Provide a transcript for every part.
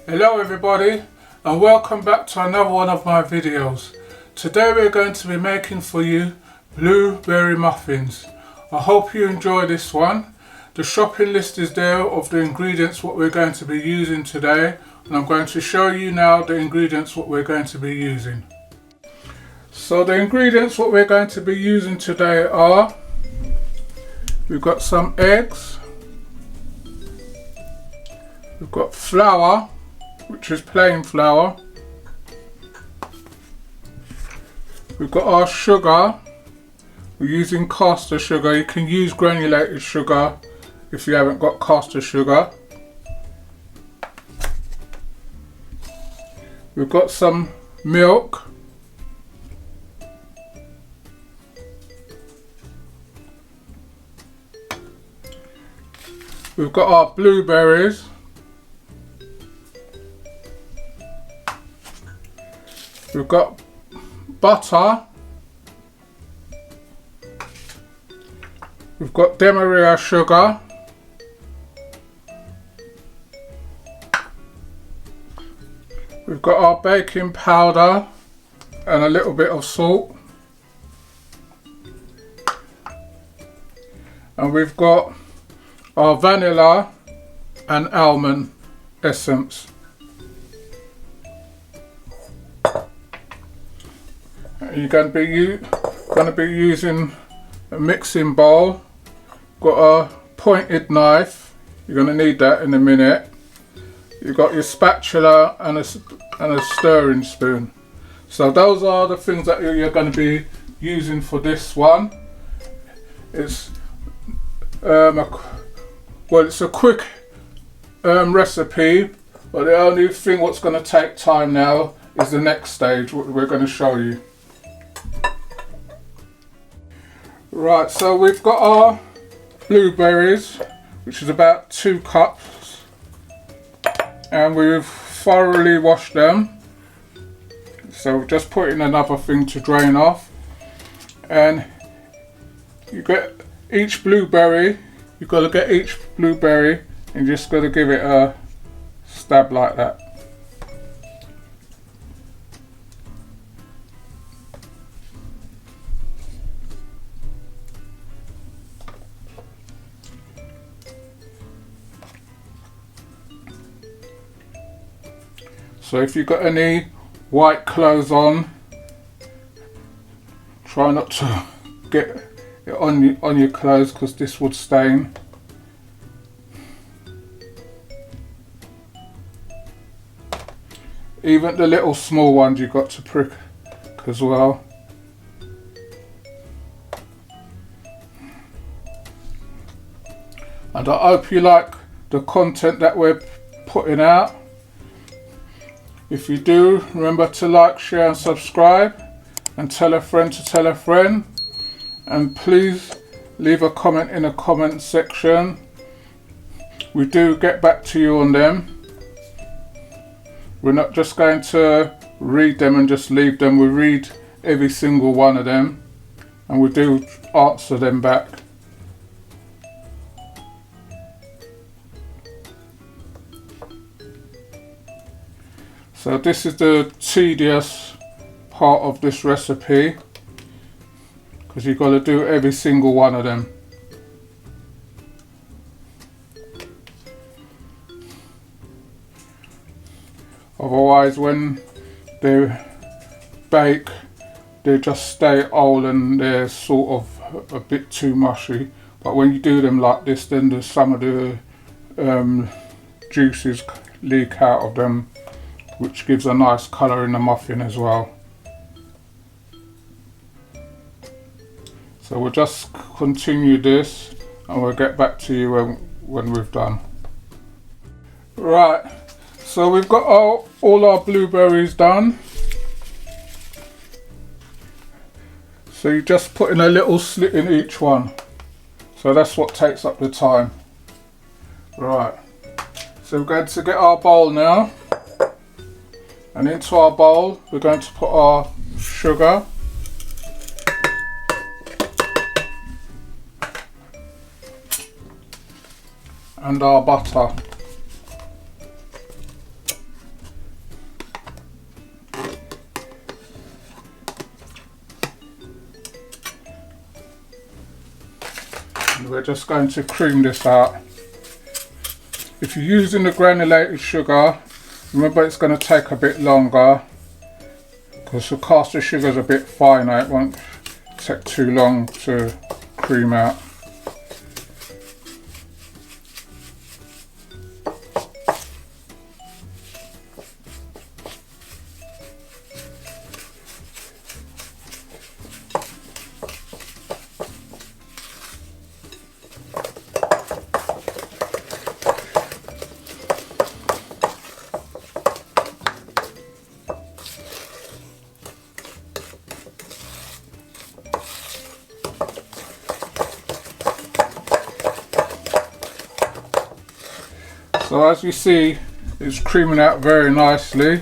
Hello everybody and welcome back to another one of my videos. Today we're going to be making for you blueberry muffins. I hope you enjoy this one. The shopping list is there of the ingredients what we're going to be using today, and I'm going to show you now the ingredients what we're going to be using. So the ingredients what we're going to be using today are, we've got some eggs, we've got flour, which is plain flour, we've got our sugar. We're using caster sugar. You can use granulated sugar if you haven't got caster sugar. We've got some milk, we've got our blueberries, we've got butter, we've got demerara sugar, we've got our baking powder and a little bit of salt, and we've got our vanilla and almond essence. You're going to be using a mixing bowl. Got a pointed knife. You're going to need that in a minute. You've got your spatula and a stirring spoon. So those are the things that you're going to be using for this one. It's it's a quick recipe, but the only thing what's going to take time now is the next stage, what we're going to show you. Right, so we've got our blueberries, which is about 2 cups, and we've thoroughly washed them. So we're just putting another thing to drain off, and you get each blueberry. You've got to get each blueberry and just got to give it a stab like that. So if you've got any white clothes on, try not to get it on your clothes, because this would stain. Even the little small ones you've got to prick as well. And I hope you like the content that we're putting out. If you do, remember to like, share and subscribe, and tell a friend to tell a friend. And please leave a comment in the comment section. We do get back to you on them. We're not just going to read them and just leave them. We read every single one of them, and we do answer them back. So this is the tedious part of this recipe, because you've got to do every single one of them. Otherwise, when they bake, they just stay old and they're sort of a bit too mushy. But when you do them like this, then some of the juices leak out of them, which gives a nice colour in the muffin as well. So we'll just continue this and we'll get back to you when we've done. Right, so we've got all our blueberries done. So you just put in a little slit in each one. So that's what takes up the time. Right, so we're going to get our bowl now. And into our bowl we're going to put our sugar, and our butter. we're just going to cream this out. If you're using the granulated sugar, remember it's going to take a bit longer because the caster sugar is a bit finer. It won't take too long to cream out. So as you see, it's creaming out very nicely.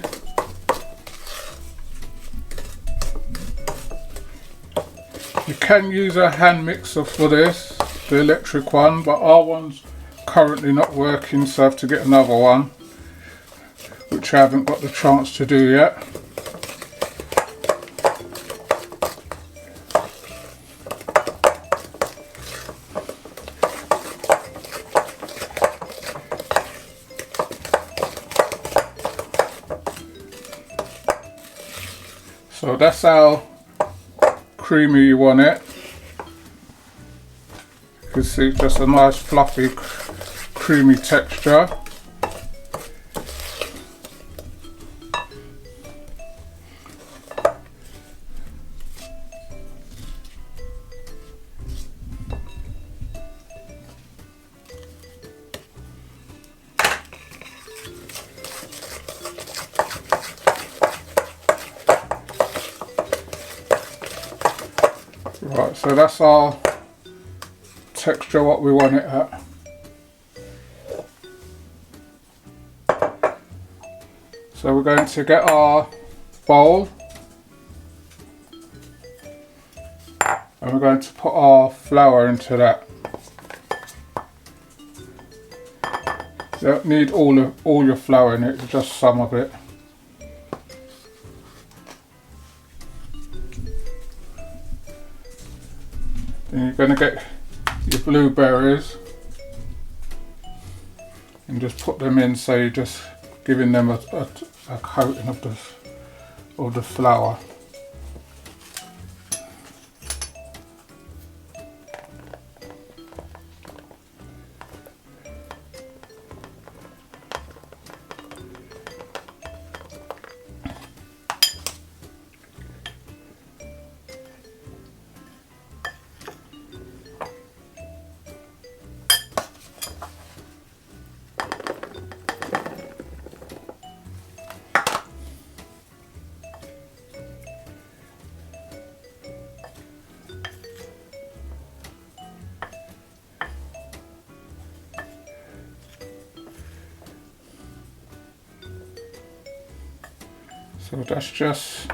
You can use a hand mixer for this, the electric one, but our one's currently not working, so I have to get another one, which I haven't got the chance to do yet. So that's how creamy you want it. You can see just a nice fluffy creamy texture. Right, so that's our texture, what we want it at. So we're going to get our bowl and we're going to put our flour into that. You don't need all your flour in it, just some of it. Then you're going to get your blueberries and just put them in, so you're just giving them a coating of the flour. So that's just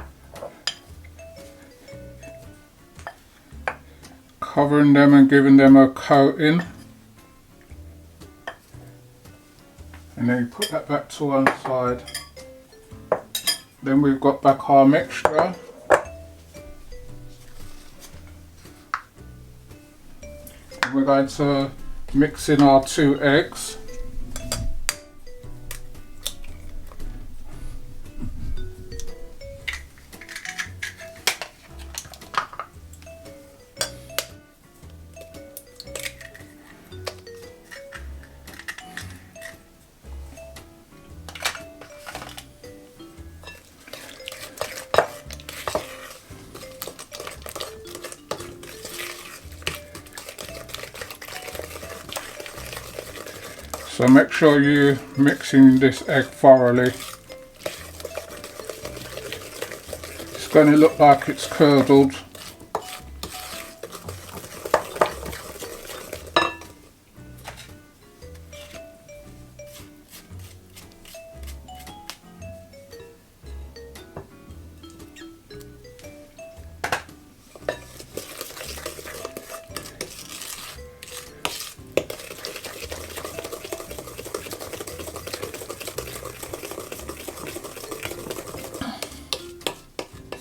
covering them and giving them a coating, and then you put that back to one side. Then we've got back our mixture. And we're going to mix in our 2 eggs. So make sure you're mixing this egg thoroughly. It's going to look like it's curdled.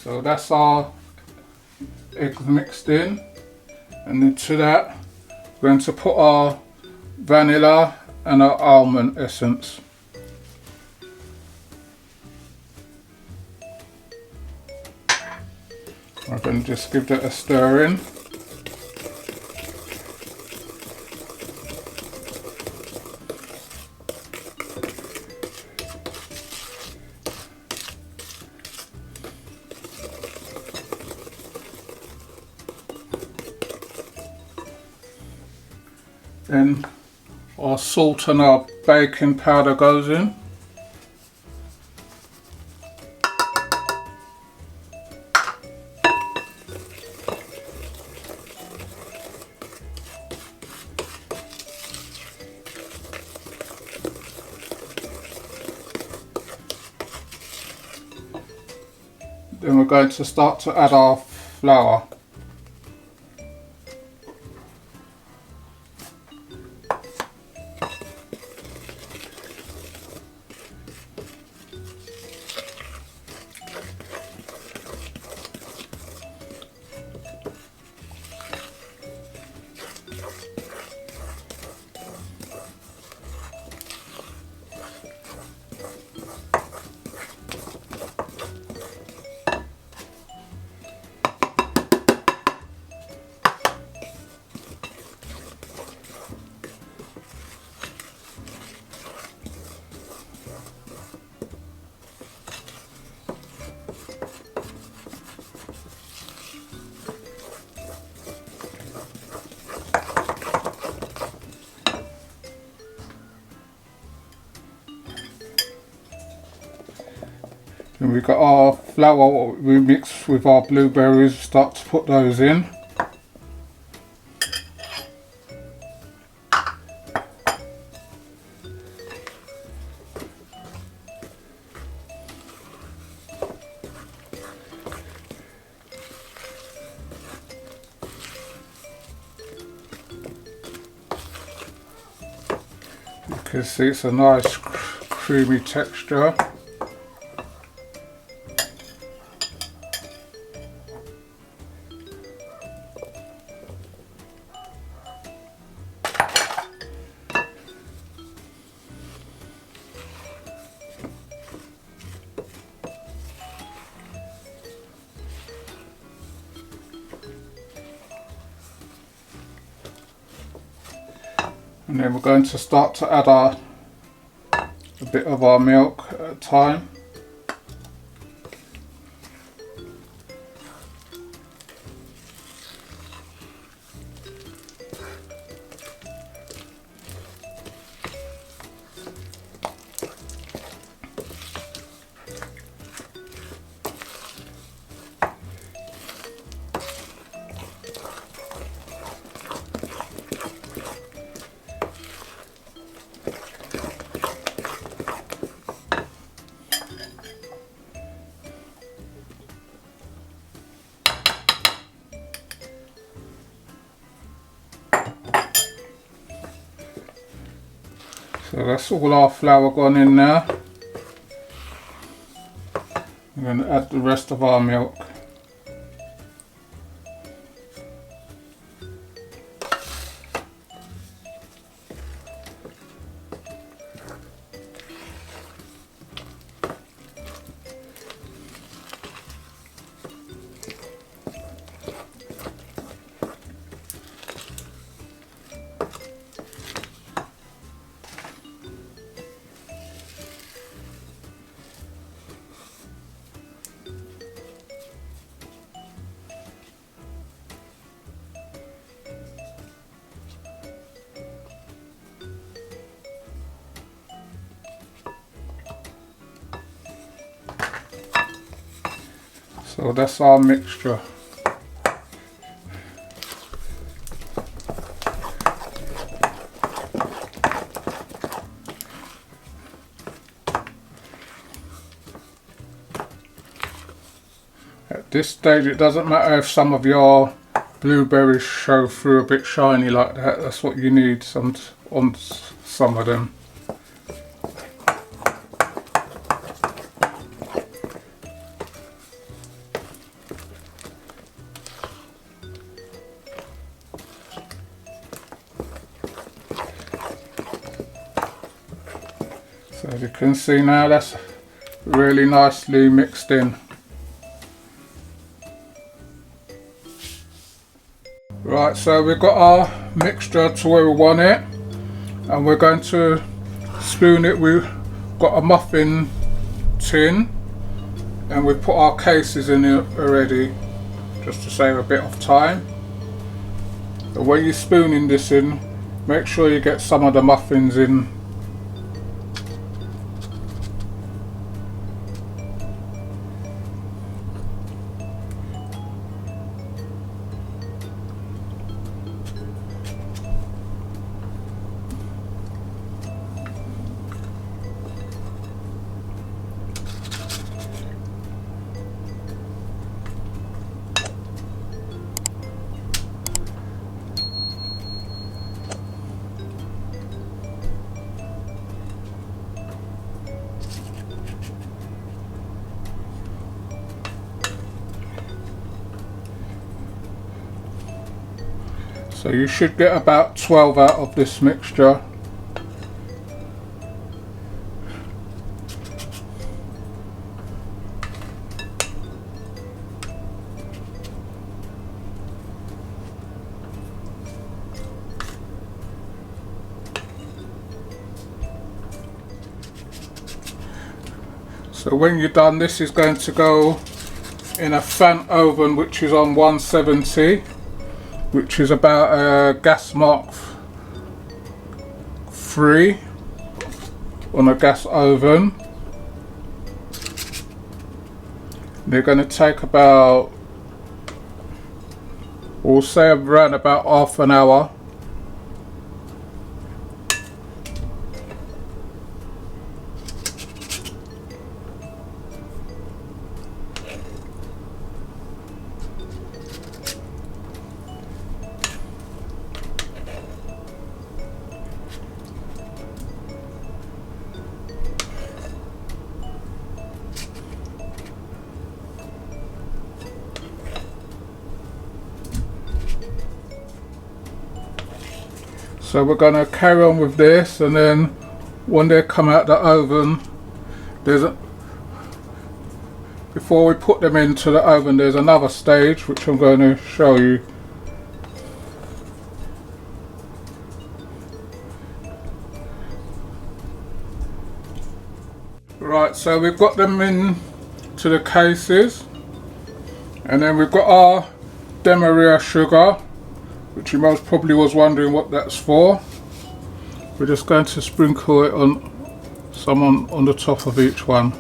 So that's our eggs mixed in, and then to that We're going to put our vanilla and our almond essence. I'm going to just give that a stir in. Then our salt and our baking powder goes in. Then we're going to start to add our flour. Then we've got our flour, what we mix with our blueberries, start to put those in. You can see it's a nice creamy texture. And then we're going to start to add a bit of our milk at a time. So that's all our flour gone in now. I'm going to add the rest of our milk. So that's our mixture. At this stage it doesn't matter if some of your blueberries show through a bit shiny like that, that's what you need on some of them. So as you can see now, that's really nicely mixed in. Right, so we've got our mixture to where we want it, and we're going to spoon it. We've got a muffin tin and we've put our cases in it already just to save a bit of time. But when you're spooning this in, make sure you get some of the muffins in. So you should get about 12 out of this mixture. So when you're done, this is going to go in a fan oven which is on 170, which is about a gas mark 3 on a gas oven. They're going to take about, we'll say around about half an hour. So we're going to carry on with this, and then when they come out the oven, before we put them into the oven, there's another stage which I'm going to show you. Right, so we've got them in to the cases, and then we've got our demerara sugar, which you most probably was wondering what that's for. We're just going to sprinkle it on on the top of each one.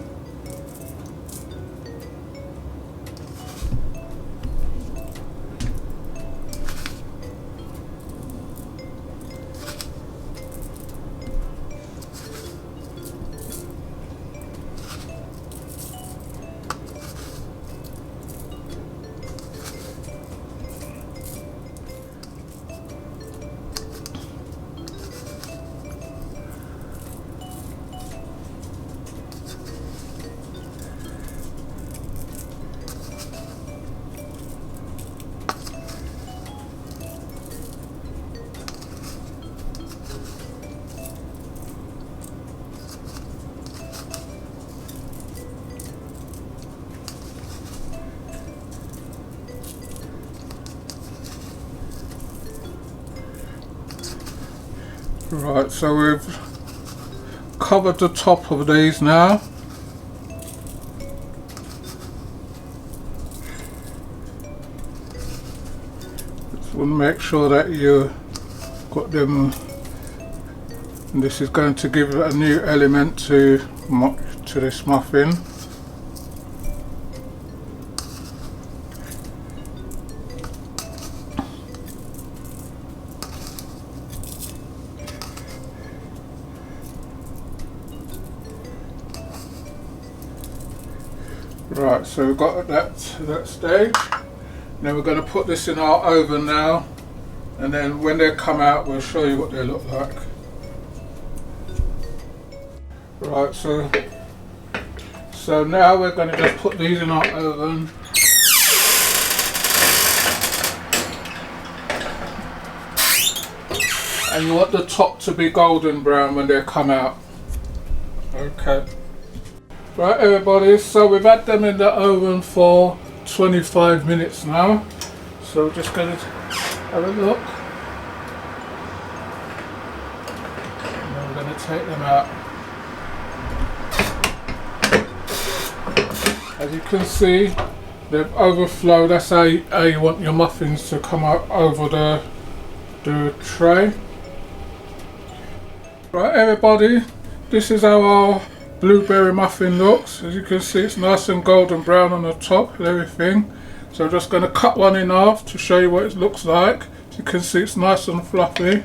Right, so we've covered the top of these now. Just want to make sure that you got them, and this is going to give a new element to this muffin. Right, so we've got that to that stage. Now we're going to put this in our oven now, and then when they come out we'll show you what they look like. Right, so now we're going to just put these in our oven. And you want the top to be golden brown when they come out. Okay. Right everybody, so we've had them in the oven for 25 minutes now. So we're just going to have a look. And then we're going to take them out. As you can see, they've overflowed. That's how you want your muffins to come out over the tray. Right everybody, this is how our blueberry muffin looks. As you can see, it's nice and golden brown on the top and everything. So I'm just going to cut one in half to show you what it looks like. As you can see, it's nice and fluffy.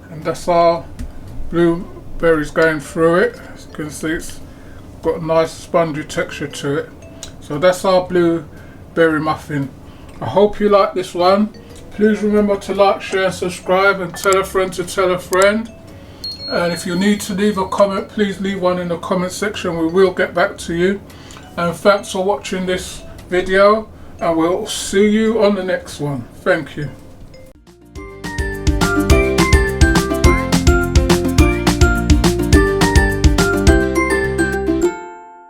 And that's our blueberries going through it. As you can see, it's got a nice spongy texture to it. So that's our blueberry muffin. I hope you like this one. Please remember to like, share and subscribe, and tell a friend to tell a friend. And if you need to leave a comment, please leave one in the comment section. We will get back to you. And thanks for watching this video, and we'll see you on the next one. Thank you.